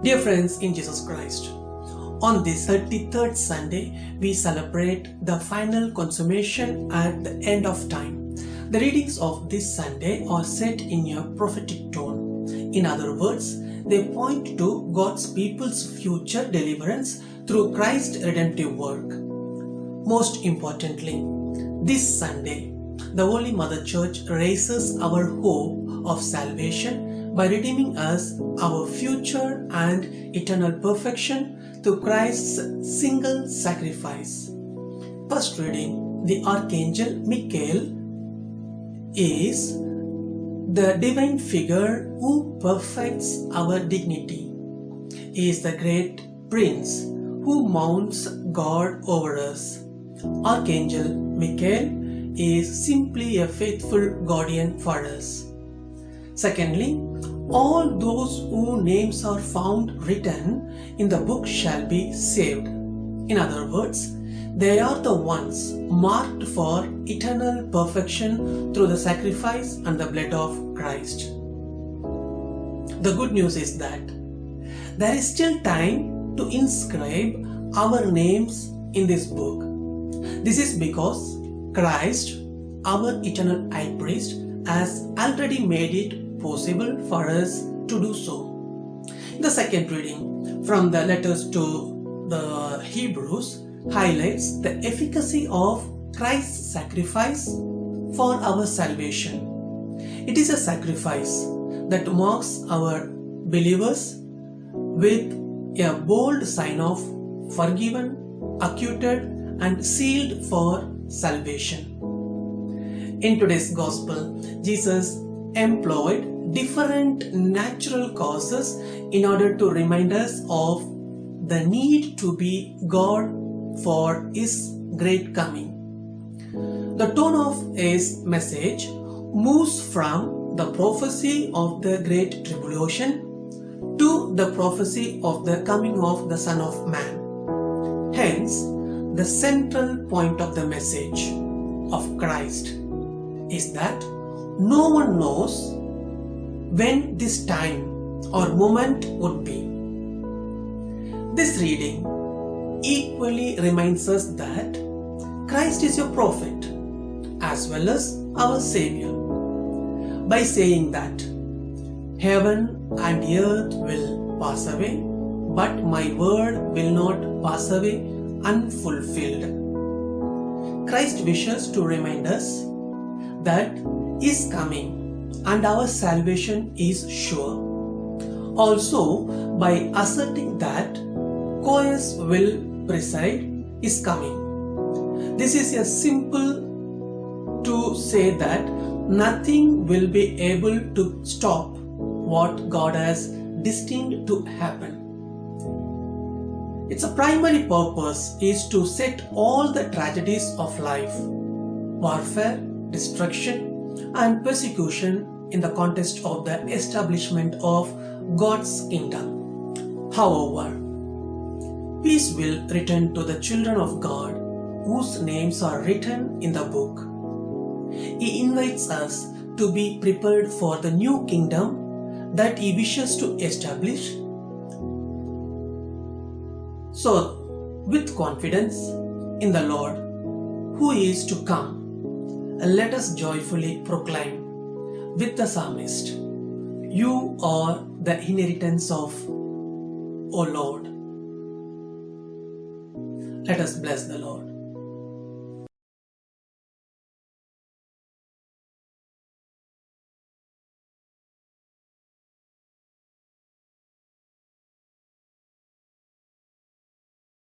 Dear friends in Jesus Christ, on this 33rd Sunday, we celebrate the final consummation at the end of time. The readings of this Sunday are set in a prophetic tone. In other words, they point to God's people's future deliverance through Christ's redemptive work. Most importantly, this Sunday, the Holy Mother Church raises our hope of salvation by redeeming us our future and eternal perfection through Christ's single sacrifice. First reading, the Archangel Michael is the divine figure who perfects our dignity. He is the great prince who mounts guard over us. Archangel Michael is simply a faithful guardian for us. Secondly, all those whose names are found written in the book shall be saved. In other words, they are the ones marked for eternal perfection through the sacrifice and the blood of Christ. The good news is that there is still time to inscribe our names in this book. This is because Christ, our eternal high priest, has already made it possible for us to do so. The second reading from the letters to the Hebrews highlights the efficacy of Christ's sacrifice for our salvation. It is a sacrifice that marks our believers with a bold sign of forgiven, acquitted, and sealed for salvation. In today's gospel, Jesus employed different natural causes in order to remind us of the need to be God for His great coming. The tone of His message moves from the prophecy of the Great Tribulation to the prophecy of the coming of the Son of Man. Hence, the central point of the message of Christ is that no one knows when this time or moment would be. This reading equally reminds us that Christ is your prophet as well as our Savior. By saying that heaven and earth will pass away, but my word will not pass away unfulfilled. Christ wishes to remind us that He is coming and our salvation is sure. Also, by asserting that Christ will preside is coming. This is a simple to say that nothing will be able to stop what God has destined to happen. Its primary purpose is to set all the tragedies of life, warfare, destruction, and persecution in the context of the establishment of God's kingdom. However, peace will return to the children of God whose names are written in the book. He invites us to be prepared for the new kingdom that He wishes to establish. So, with confidence in the Lord who is to come, let us joyfully proclaim with the psalmist, "You are the inheritance of, O Lord." Let us bless the Lord.